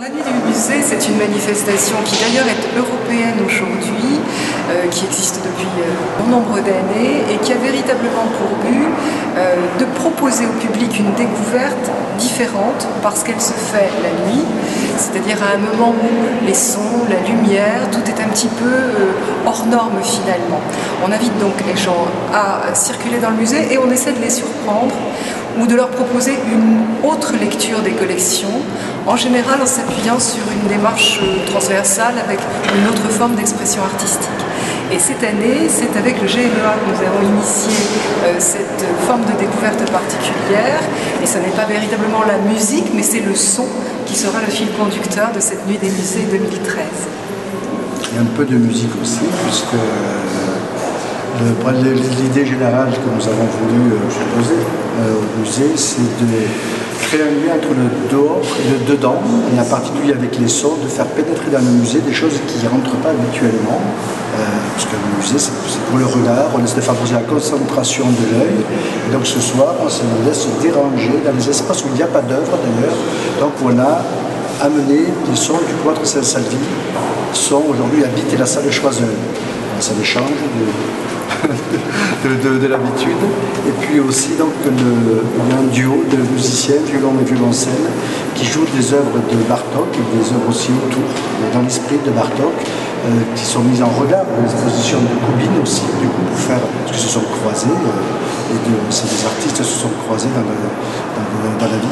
La nuit du musée, c'est une manifestation qui d'ailleurs est européenne aujourd'hui, qui existe depuis bon nombre d'années et qui a véritablement pour but de proposer au public une découverte différente parce qu'elle se fait la nuit, c'est-à-dire à un moment où les sons, la lumière, tout est un petit peu hors norme finalement. On invite donc les gens à circuler dans le musée et on essaie de les surprendre ou de leur proposer une autre lecture des collections, en général en s'appuyant sur une démarche transversale avec une autre forme d'expression artistique. Et cette année, c'est avec le GMEA que nous avons initié cette forme de découverte particulière. Et ce n'est pas véritablement la musique, mais c'est le son qui sera le fil conducteur de cette nuit des musées 2013. Il y a un peu de musique aussi, puisque l'idée générale que nous avons voulu proposer au musée, c'est de créer un lien entre le dehors et le dedans, et en particulier avec les sons, de faire pénétrer dans le musée des choses qui ne rentrent pas habituellement, parce que le musée, c'est pour le regard, on essaie de favoriser la concentration de l'œil, et donc ce soir, on se laisse déranger dans les espaces où il n'y a pas d'œuvre d'ailleurs, donc on a amené des sons du cloître Saint-Salvi, qui sont aujourd'hui habitent la salle Choiseul. Ça les change de l'habitude. Et puis aussi, donc, il y a un duo de musiciens, violon et violoncelle, qui jouent des œuvres de Bartók et des œuvres aussi autour, dans l'esprit de Bartók, qui sont mises en regard de l'exposition de Kubin aussi, du coup, pour faire, parce qu'ils se sont croisés, ces artistes se sont croisés dans la vie.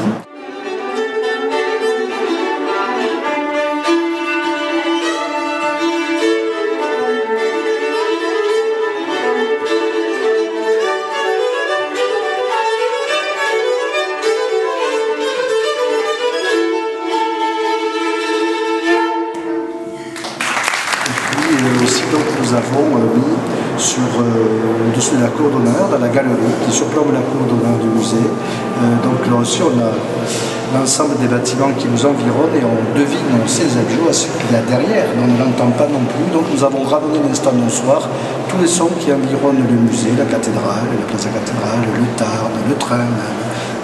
Aussi, donc, nous avons mis sur au-dessus de la cour d'honneur, dans la galerie qui surplombe la cour d'honneur du musée. Donc là aussi, on a l'ensemble des bâtiments qui nous environnent et on devine aussi les objets à ce qu'il y a derrière, mais on ne l'entend pas non plus. Donc nous avons ramené l'instant du soir tous les sons qui environnent le musée, la cathédrale, la place de la cathédrale, le Tarn, le train,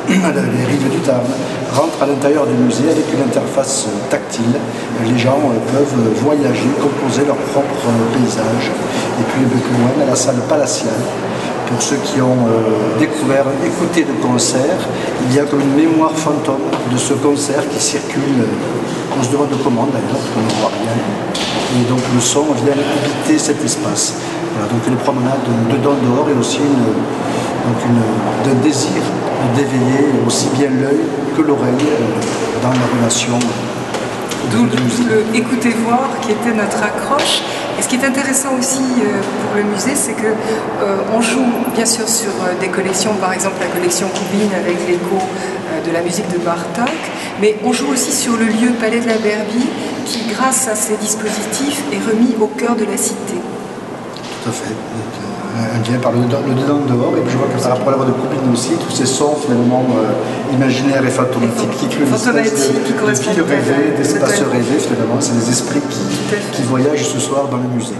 les rives du Tarn, rentrent à l'intérieur du musée avec une interface tactile. Les gens peuvent voyager, composer leur propre paysage. Et puis un peu plus loin, à la salle palatiale, pour ceux qui ont écouté le concert, il y a comme une mémoire fantôme de ce concert qui circule. On se demande comment d'ailleurs, parce qu'on ne voit rien. Et donc le son vient habiter cet espace. Voilà, donc une promenade dedans-dehors et aussi d'un désir d'éveiller aussi bien l'œil que l'oreille dans la relation. D'où le écouter-voir qui était notre accroche. Et ce qui est intéressant aussi pour le musée, c'est qu'on joue bien sûr sur des collections, par exemple la collection Kubin avec l'écho de la musique de Bartók, mais on joue aussi sur le lieu Palais de la Berbie qui, grâce à ces dispositifs, est remis au cœur de la cité. Tout à fait. Un lien par le dedans-dehors, et puis je vois que par rapport à l'œuvre de Kubin aussi, tous ces sons finalement imaginaires et fantomatiques qui créent une espèce de villes rêvées, d'espaces rêvés finalement, c'est des esprits qui voyagent ce soir dans le musée.